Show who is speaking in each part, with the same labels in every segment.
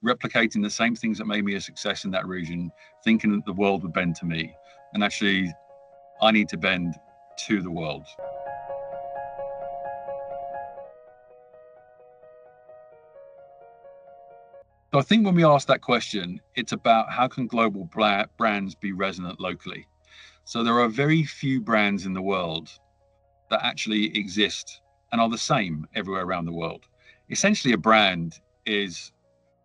Speaker 1: replicating the same things that made me a success in that region, thinking that the world would bend to me. And actually, I need to bend to the world. So I think when we ask that question, it's about how can global brands be resonant locally? So there are very few brands in the world that actually exist and are the same everywhere around the world. Essentially, a brand is,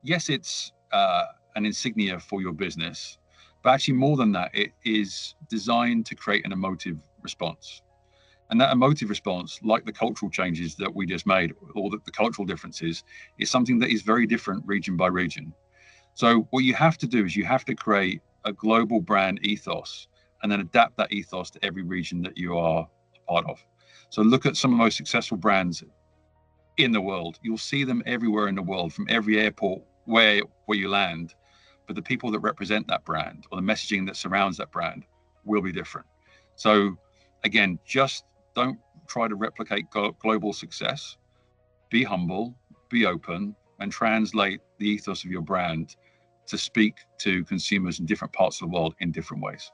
Speaker 1: yes, it's an insignia for your business, but actually more than that, it is designed to create an emotive response. And that emotive response, like the cultural changes that we just made, or the cultural differences, is something that is very different region by region. So what you have to do is you have to create a global brand ethos and then adapt that ethos to every region that you are a part of. So look at some of the most successful brands in the world. You'll see them everywhere in the world, from every airport where you land. But the people that represent that brand or the messaging that surrounds that brand will be different. So again, just don't try to replicate global success. Be humble, be open, and translate the ethos of your brand to speak to consumers in different parts of the world in different ways.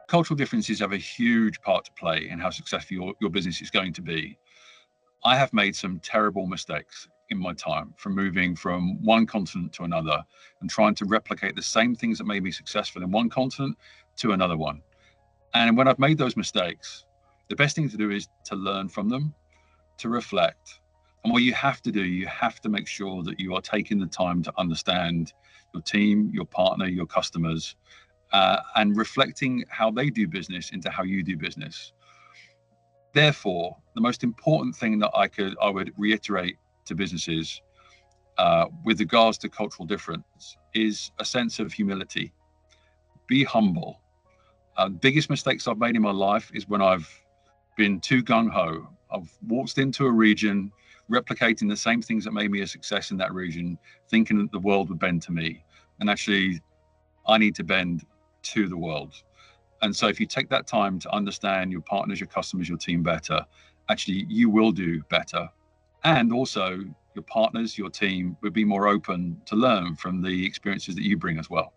Speaker 1: Cultural differences have a huge part to play in how successful your business is going to be. I have made some terrible mistakes in my time, from moving from one continent to another and trying to replicate the same things that made me successful in one continent to another one. And when I've made those mistakes, the best thing to do is to learn from them, to reflect. And what you have to do, you have to make sure that you are taking the time to understand your team, your partner, your customers, and reflecting how they do business into how you do business. Therefore, the most important thing that I would reiterate to businesses with regards to cultural difference is a sense of humility. Be humble. Biggest mistakes I've made in my life is when I've been too gung-ho. I've walked into a region, replicating the same things that made me a success in that region, thinking that the world would bend to me. And actually, I need to bend to the world. And so if you take that time to understand your partners, your customers, your team better, actually you will do better. And also your partners, your team would be more open to learn from the experiences that you bring as well.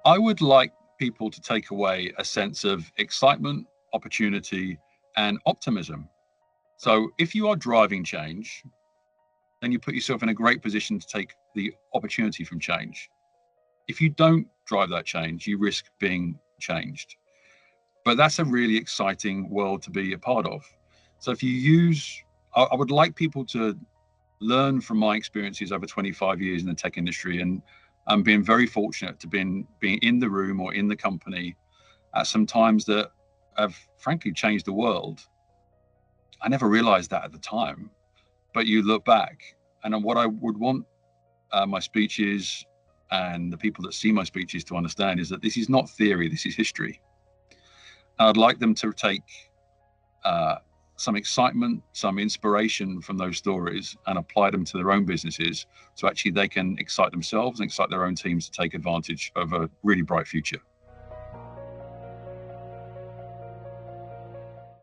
Speaker 1: I would like people to take away a sense of excitement, opportunity, and optimism. So if you are driving change, then you put yourself in a great position to take the opportunity from change. If you don't drive that change, you risk being changed. But that's a really exciting world to be a part of. So if you use, I would like people to learn from my experiences over 25 years in the tech industry, and I'm being very fortunate to being in the room or in the company at some times that have frankly changed the world. I never realized that at the time. But you look back, and what I would want my speeches and the people that see my speeches to understand is that this is not theory, this is history. And I'd like them to take some excitement, some inspiration from those stories and apply them to their own businesses, so actually they can excite themselves and excite their own teams to take advantage of a really bright future.